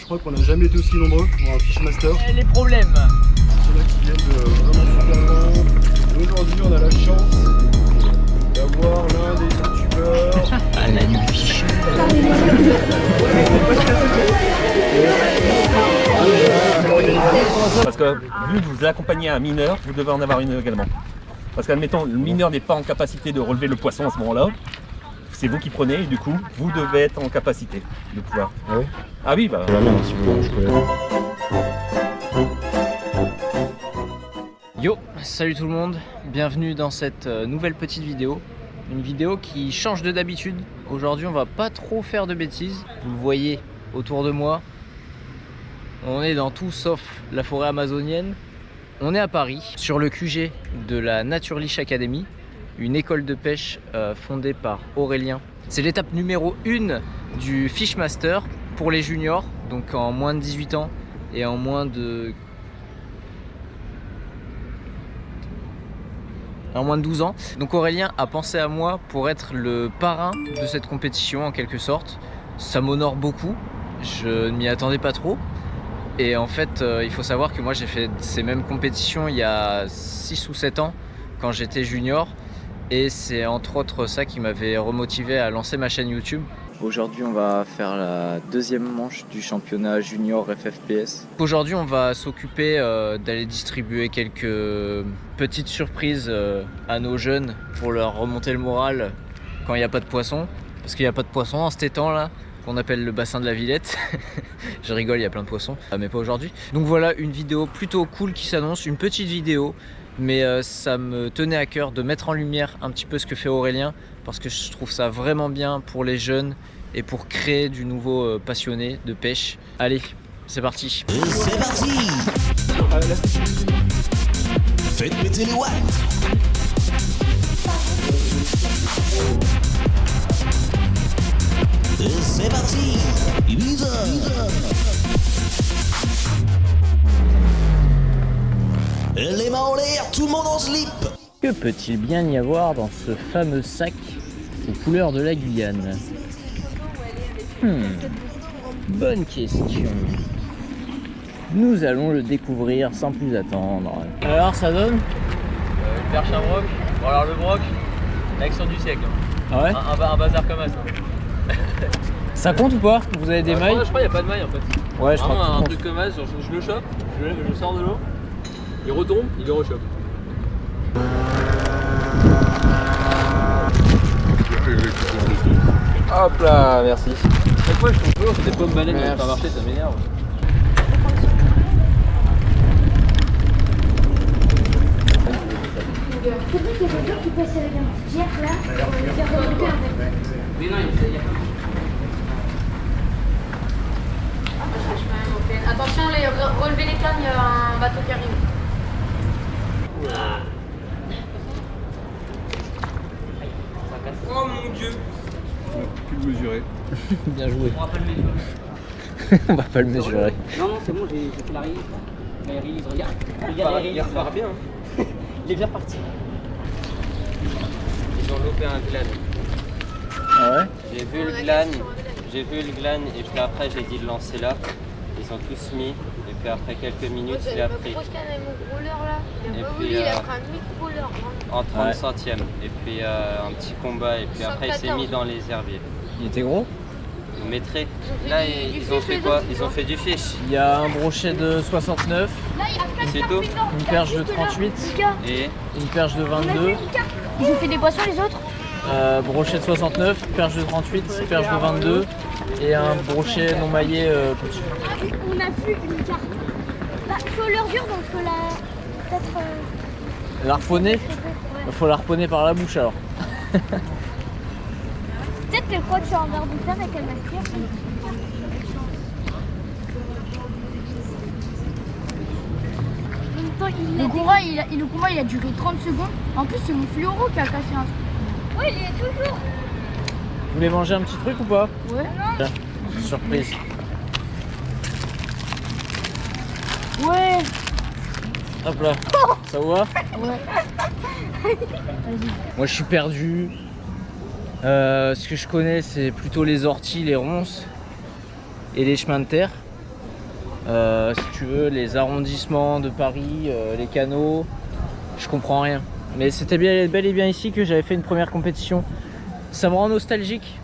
je crois qu'on n'a jamais été aussi nombreux pour un Fishmaster. Les problèmes. Ceux-là qui viennent de vraiment super loin. Aujourd'hui, on a la chance d'avoir l'un des youtubeurs. Ah, la nuit fiche. Parce que vu que vous accompagnez un mineur, vous devez en avoir une également. Parce qu'admettons, le mineur n'est pas en capacité de relever le poisson à ce moment-là. C'est vous qui prenez et du coup, vous devez être en capacité de pouvoir. Ah oui. Ah oui, bah. Si vous voulez, je peux. Yo, salut tout le monde, bienvenue dans cette nouvelle petite vidéo. Une vidéo qui change de d'habitude. Aujourd'hui on va pas trop faire de bêtises. Vous le voyez autour de moi. On est dans tout sauf la forêt amazonienne. On est à Paris, sur le QG de la Naturleash Academy, une école de pêche fondée par Aurélien. C'est l'étape numéro 1 du Fishmaster pour les juniors, donc en moins de 18 ans et en moins de 12 ans. Donc Aurélien a pensé à moi pour être le parrain de cette compétition en quelque sorte. Ça m'honore beaucoup, je ne m'y attendais pas trop. Et en fait, il faut savoir que moi j'ai fait ces mêmes compétitions il y a 6 ou 7 ans quand j'étais junior. Et c'est entre autres ça qui m'avait remotivé à lancer ma chaîne YouTube. Aujourd'hui on va faire la deuxième manche du championnat junior FFPS. Aujourd'hui on va s'occuper d'aller distribuer quelques petites surprises à nos jeunes pour leur remonter le moral quand il n'y a pas de poisson. Parce qu'il n'y a pas de poisson dans cet étang là qu'on appelle le bassin de la Villette. Je rigole, il y a plein de poissons, mais pas aujourd'hui. Donc voilà une vidéo plutôt cool qui s'annonce, une petite vidéo. Mais ça me tenait à cœur de mettre en lumière un petit peu ce que fait Aurélien parce que je trouve ça vraiment bien pour les jeunes et pour créer du nouveau passionné de pêche. Allez, c'est parti. C'est parti. Faites péter les watts. C'est parti. Ibiza. Les mains en l'air, tout le monde en slip. Que peut-il bien y avoir dans ce fameux sac aux couleurs de la Guyane? Bonne question. Nous allons le découvrir sans plus attendre. Alors ça donne Perche à broc. Bon alors le broc, l'action du siècle. Ah ouais. Un bazar comme ça. Ça compte ou pas? Vous avez des mailles? Je crois qu'il n'y a pas de maille en fait. Ouais, je crois Vraiment, que ça un compte. truc comme ça, genre, je le chope, je sors de l'eau, il retombe, il le rechoppe. Hop là, merci. Chaque fois je tombe toujours, c'est des pommes baleines qui n'ont pas marché, ça m'énerve. C'est vrai qu'il y a quelqu'un qui passe avec un petit jerk là, qui a remonté en fait. Mais non, il y a pas. Attention, relevez les cannes, il y a un bateau qui arrive. Oh mon dieu. Plus le mesurer. Bien joué. On va pas le mettre. On va pas le mesurer. Non, non, c'est bon, j'ai fait la release. La release, regarde. Regarde, il repart bien. Il est bien parti. Ils ont loupé un glane. Ah ouais? J'ai vu le glane et puis après j'ai dit de lancer là. Ils ont tous mis et puis après quelques minutes il a pris. Grosse canne avec mon roller là. Il a Et pas puis, voulu, il a pris un micro-roller. En 30 Ouais. centièmes et puis un petit combat et puis après il s'est mis dans les herbiers. Il était gros? Vous mettrez. fait Là du ils fish, ont fait les quoi? autres, Ils ont fait du fish. Il y a un brochet de 69, Là, il y a plein de C'est carpes tout. dedans. une perche de 38, Mika, Et une perche de on a 22, vu Mika. Ils ont fait des poissons les autres. brochet de 69, perche de 38, perche de 22 et un brochet non maillé au-dessus. On a vu une carte. Bah, faut leur dur donc faut la. Peut-être. La harponner? Ouais. Faut la harponner par la bouche alors. Peut-être qu'elle croit que c'est un verre de terre et qu'elle m'aspire. Le combat il a duré 30 secondes. En plus c'est mon fluoro qui a cassé un truc. Ouais, il y est toujours. Vous voulez manger un petit truc ou pas? Ouais. Tiens, surprise. Ouais. Hop là, ça vous va? Ouais. Moi je suis perdu. Ce que je connais c'est plutôt les orties, les ronces et les chemins de terre. Si tu veux, les arrondissements de Paris, les canaux, je comprends rien. Mais c'était bel et bien ici que j'avais fait une première compétition. Ça me rend nostalgique.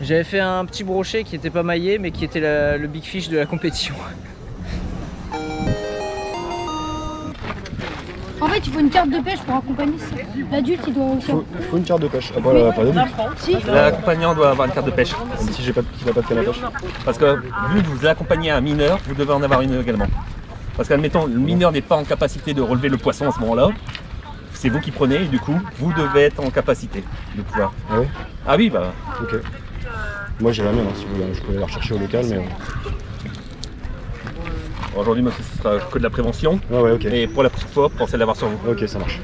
J'avais fait un petit brochet qui était pas maillé mais qui était le big fish de la compétition. En fait, il faut une carte de pêche pour accompagner ça. L'adulte, il doit aussi. Il faut une carte de pêche. Ah, pas l'adulte. Si. L'accompagnant doit avoir une carte de pêche. Même si s'il n'a pas de canne à pêche. Parce que vu que vous accompagnez un mineur, vous devez en avoir une également. Parce qu'admettons, le mineur n'est pas en capacité de relever le poisson à ce moment-là. C'est vous qui prenez et du coup, vous devez être en capacité de pouvoir. Ah oui. Ah oui, bah. Ok. Moi j'ai la mienne, si vous voulez. Je peux aller la rechercher au local, mais. Aujourd'hui, monsieur, ce sera que de la prévention. Ah ouais, ok. Et pour la prochaine fois, pensez à l'avoir sur vous. Ok, ça marche.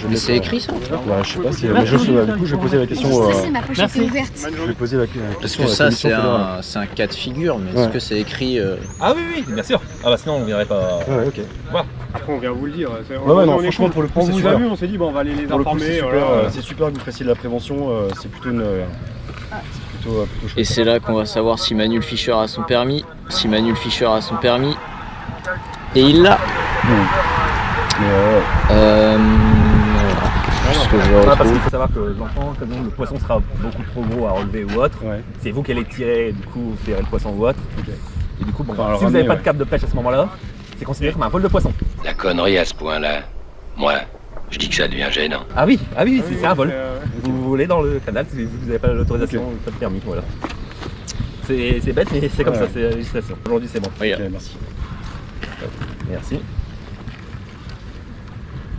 Mais c'est écrit ça? Bah, je sais pas si. Mais du coup, je vais poser la question. Ma poche était ouverte. Je vais poser la Parce question. que à la ça commission fédérale. c'est un cas de figure, mais est-ce Ouais. que c'est écrit Ah oui, oui, bien sûr. Ah bah sinon, on ne viendrait pas. Ouais, ok. Après on vient vous le dire. Ouais, non, franchement, pour le coup, on c'est vous super. a vu, on s'est dit bon on va aller les Pour le coup, informer. c'est super, voilà. c'est super que vous fassiez de la prévention. C'est plutôt une. C'est plutôt chouette. Et c'est là qu'on va savoir si Manuel Fischer a son permis. Si Manuel Fischer a son permis. Et il l'a. Mais Voilà. Ce que je Parce retrouve. qu'il faut savoir que l'enfant, comme le poisson sera beaucoup trop gros à relever ou autre, ouais. c'est vous qui allez tirer, du coup, vous ferez le poisson ou autre. Ok. Et du coup, bon, Enfin, alors, si vous n'avez ramener, pas ouais. de carte de pêche à ce moment-là, c'est considéré comme un vol de poisson. La connerie à ce point-là, moi, je dis que ça devient gênant. Ah oui, c'est un vol. C'est, Vous volez dans le canal si vous n'avez pas l'autorisation, pas de permis, voilà. C'est bête, mais c'est comme Ouais. ça, c'est la législation. Aujourd'hui, c'est bon. Regarde. Ok, merci. Merci.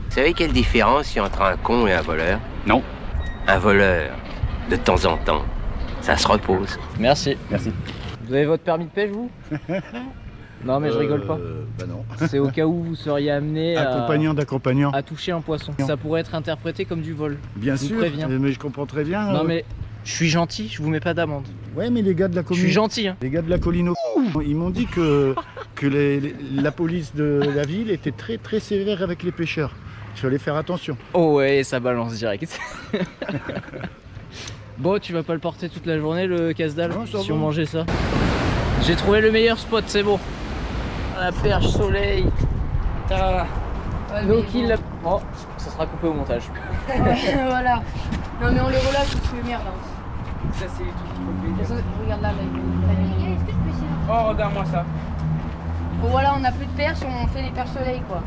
Vous savez quelle différence il y a entre un con et un voleur? Non. Un voleur, de temps en temps, ça se repose. Merci. Merci. Vous avez votre permis de pêche, vous? Non, mais je rigole pas. Bah non. C'est au cas où vous seriez amené D'accompagnant. à toucher un poisson. Ça pourrait être interprété comme du vol. Bien je vous sûr, préviens. mais je comprends très bien. Non, mais je suis gentil, je vous mets pas d'amende. Ouais, mais les gars de la Je commune, suis gentil, hein. les gars de la colline, ils m'ont dit que la police de la ville était très très sévère avec les pêcheurs. Il fallait faire attention. Oh ouais, ça balance direct. Bon, tu vas pas le porter toute la journée, le casse-dalle, Non, ça si va. on mangeait ça. J'ai trouvé le meilleur spot, c'est bon. La perche soleil. No kill la... Oh, ça sera coupé au montage. Voilà. Non mais on les relâche parce que merde. Ça, c'est les trucs qu'il faut Regarde là, est-ce que je peux essayer? Oh, regarde-moi ça. Bon voilà, on a plus de perches, on fait des perches soleil quoi.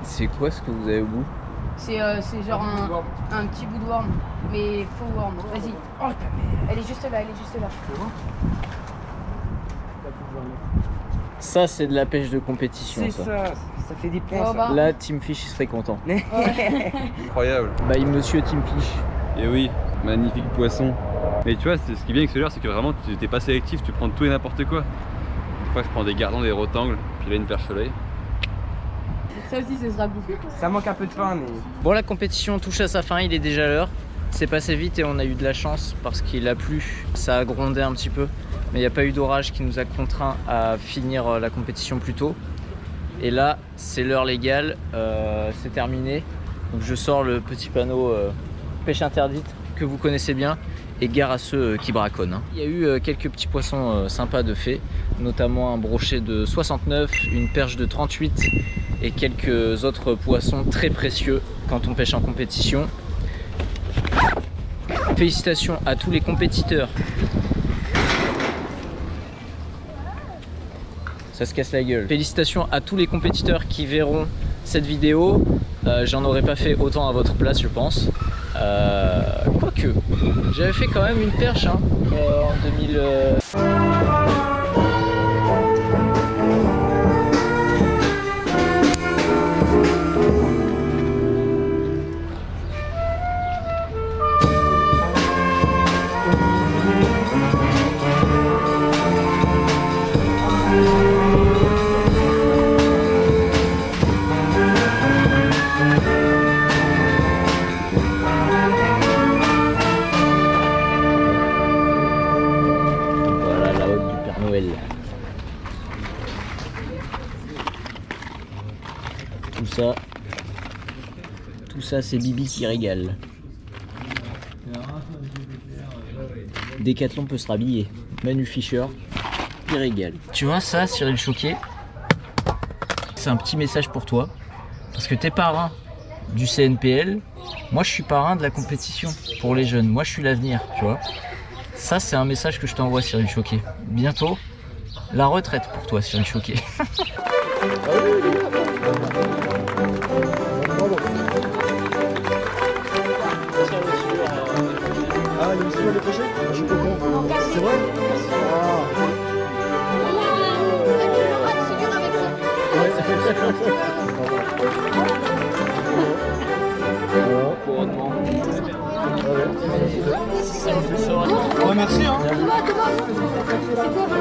C'est quoi ce que vous avez au bout? C'est genre un petit bout de worm, mais faux worm. Vas-y. Oh ta mère. Elle est juste là, elle est juste là. Ça, c'est de la pêche de compétition. Ça fait des points. Oh, bah. Là, Team Fish il serait content. Incroyable. Bah, monsieur Team Fish. Et oui, magnifique poisson. Mais tu vois, ce qui est bien avec ce leurre, c'est que vraiment, tu n'es pas sélectif, tu prends tout et n'importe quoi. Des fois, je prends des gardons, des rotangles, puis là, une perche soleil. Ça aussi, ce sera bouffé. Ça manque un peu de pain, mais. Bon, la compétition touche à sa fin, il est déjà l'heure. C'est passé vite et on a eu de la chance parce qu'il a plu, ça a grondé un petit peu. Mais il n'y a pas eu d'orage qui nous a contraints à finir la compétition plus tôt. Et là, c'est l'heure légale, c'est terminé. Donc je sors le petit panneau pêche interdite que vous connaissez bien et gare à ceux qui braconnent. Il y a eu quelques petits poissons sympas de fait, notamment un brochet de 69, une perche de 38 et quelques autres poissons très précieux quand on pêche en compétition. Félicitations à tous les compétiteurs. Ça se casse la gueule. Félicitations à tous les compétiteurs qui verront cette vidéo. J'en aurais pas fait autant à votre place, je pense. Quoique, j'avais fait quand même une perche hein, en 2000. Voilà la hotte du Père Noël. Tout ça c'est Bibi qui régale. Décathlon peut se rhabiller. Manu Fischer. t'y régales. Tu vois ça, Cyril Choquet, c'est un petit message pour toi. Parce que t'es parrain du CNPL, moi je suis parrain de la compétition pour les jeunes. Moi je suis l'avenir, tu vois. Ça c'est un message que je t'envoie, Cyril Choquet. Bientôt, la retraite pour toi, Cyril Choquet. Ah, il me suit le crochet? Je comprends. C'est vrai? Ouais, merci hein.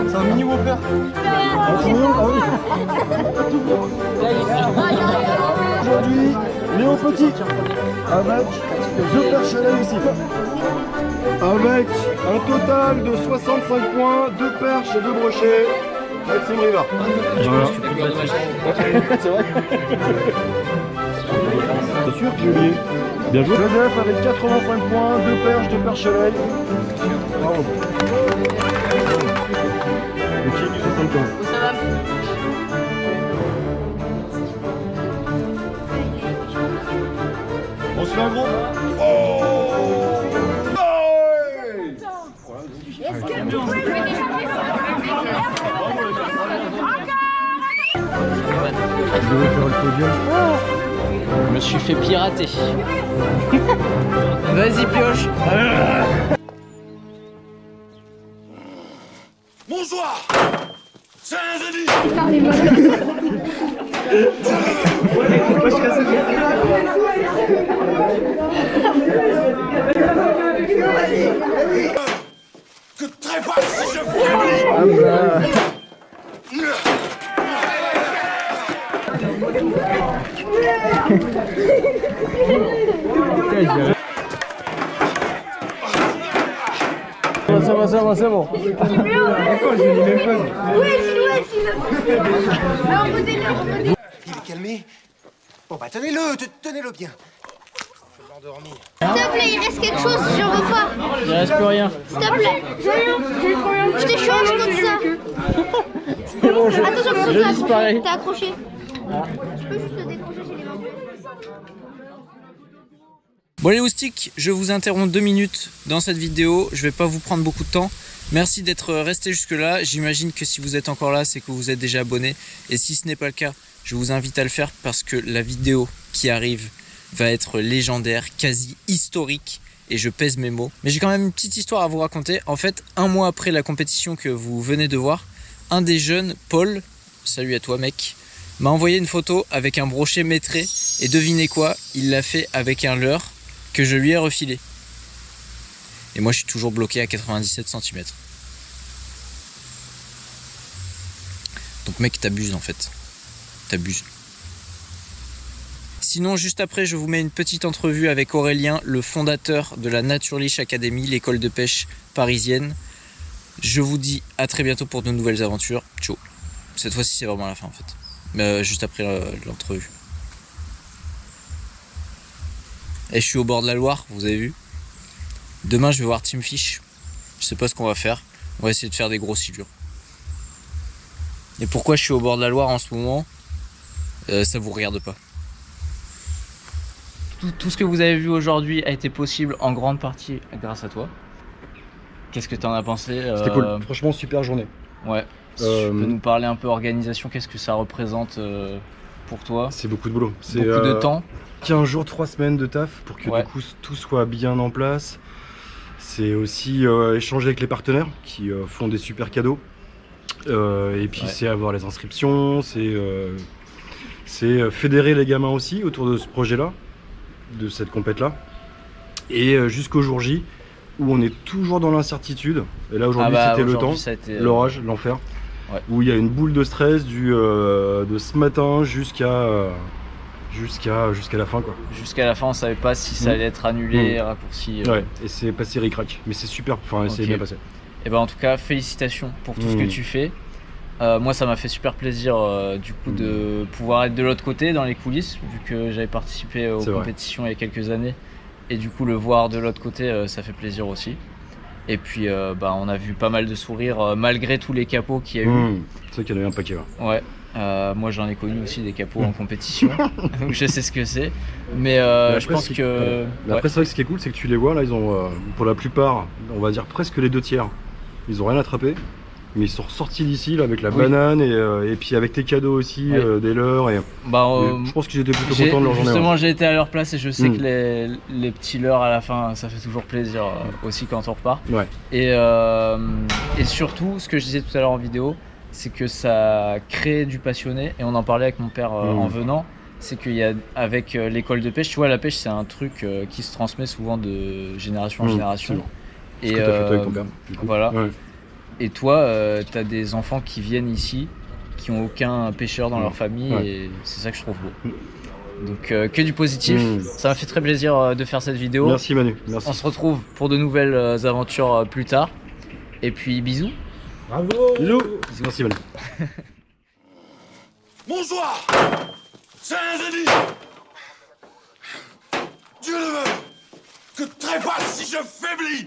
C'est un mini Whopper. Aujourd'hui, Léo Petit, avec 2 perches à l'aile ici. Avec un total de 65 points, 2 perches et 2 brochets. Maxime Rivard. Voilà. C'est vrai. Bien sûr, j'ai oublié. Bien joué. Joseph avec 85 points, 2 perches, 2 perches à l'aile. Bravo. Le king du 75. On se fait un gros. Je me suis fait pirater. Vas-y pioche. Bonsoir. C'est un jeudi. Que trépasse si je C'est bon. Il est calmé. Bon bah tenez-le bien. S'il te plaît, il reste quelque chose, j'en veux pas. Il reste plus rien. S'il te plaît. Je t'échange comme ça. C'est bon, Attention, je disparais. t'es accroché. Je peux juste le décrocher chez les mains. Bon les moustiques, je vous interromps 2 minutes dans cette vidéo, je vais pas vous prendre beaucoup de temps. Merci d'être resté jusque là, j'imagine que si vous êtes encore là, c'est que vous êtes déjà abonné. Et si ce n'est pas le cas, je vous invite à le faire parce que la vidéo qui arrive va être légendaire, quasi historique. Et je pèse mes mots. Mais j'ai quand même une petite histoire à vous raconter. En fait, 1 mois après la compétition que vous venez de voir, un des jeunes, Paul, salut à toi mec, m'a envoyé une photo avec un brochet maîtré. Et devinez quoi, il l'a fait avec un leurre que je lui ai refilé. Et moi je suis toujours bloqué à 97 cm. Donc mec, t'abuses en fait. T'abuses. Sinon juste après je vous mets une petite entrevue avec Aurélien, le fondateur de la Naturliche Academy, l'école de pêche parisienne. Je vous dis à très bientôt pour de nouvelles aventures. Ciao. Cette fois-ci c'est vraiment la fin en fait. Mais juste après l'entrevue. Et je suis au bord de la Loire, vous avez vu. Demain je vais voir Team Fish. Je sais pas ce qu'on va faire. On va essayer de faire des gros silures. Et pourquoi je suis au bord de la Loire en ce moment, ça vous regarde pas. Tout ce que vous avez vu aujourd'hui a été possible en grande partie grâce à toi. Qu'est-ce que tu en as pensé? C'était cool, franchement super journée. Ouais. Si tu peux nous parler un peu organisation, qu'est-ce que ça représente pour toi? C'est beaucoup de boulot. C'est beaucoup de temps. 15 jours, 3 semaines de taf pour que du coup tout soit bien en place. C'est aussi échanger avec les partenaires qui font des super cadeaux. Et puis c'est avoir les inscriptions, c'est fédérer les gamins aussi autour de ce projet-là, de cette compète-là. Et jusqu'au jour J, où on est toujours dans l'incertitude. Et là aujourd'hui c'était le temps, l'orage, l'enfer. Ouais. Où il y a une boule de stress de ce matin jusqu'à la fin quoi. Jusqu'à la fin on savait pas si ça allait être annulé, raccourci. Ouais, et c'est passé ric-rac, mais c'est super, enfin c'est bien passé. Et ben en tout cas félicitations pour tout ce que tu fais. Moi ça m'a fait super plaisir du coup de pouvoir être de l'autre côté dans les coulisses, vu que j'avais participé aux compétitions il y a quelques années. Et du coup le voir de l'autre côté ça fait plaisir aussi. Et puis on a vu pas mal de sourires malgré tous les capots qu'il y a eu. C'est vrai qu'il y en a eu un paquet. Ouais. Moi j'en ai connu aussi des capots en compétition, donc je sais ce que c'est. Mais je pense que. Mais après, c'est vrai que ce qui est cool, c'est que tu les vois là, ils ont pour la plupart, on va dire presque les 2/3, ils ont rien attrapé. Mais ils sont ressortis d'ici là avec la banane et puis avec tes cadeaux aussi, des leurres et je pense qu'ils étaient plutôt contents de leur journée. Justement j'ai été à leur place et je sais que les petits leurres à la fin ça fait toujours plaisir aussi quand on repart. Ouais. Et surtout ce que je disais tout à l'heure en vidéo, c'est que ça crée du passionné et on en parlait avec mon père en venant. C'est qu'il y a avec l'école de pêche, tu vois la pêche c'est un truc qui se transmet souvent de génération en génération. Et t'as fait toi avec ton père, du coup. Voilà. Ouais. Et toi, t'as des enfants qui viennent ici, qui ont aucun pêcheur dans leur famille, et c'est ça que je trouve beau. Donc que du positif, ça m'a fait très plaisir de faire cette vidéo. Merci Manu, merci. On se retrouve pour de nouvelles aventures plus tard. Et puis bisous. Bravo. Bisous. Merci Manu. Bonsoir. C'est un jeudi. Dieu le veut que trépasse si je faiblis.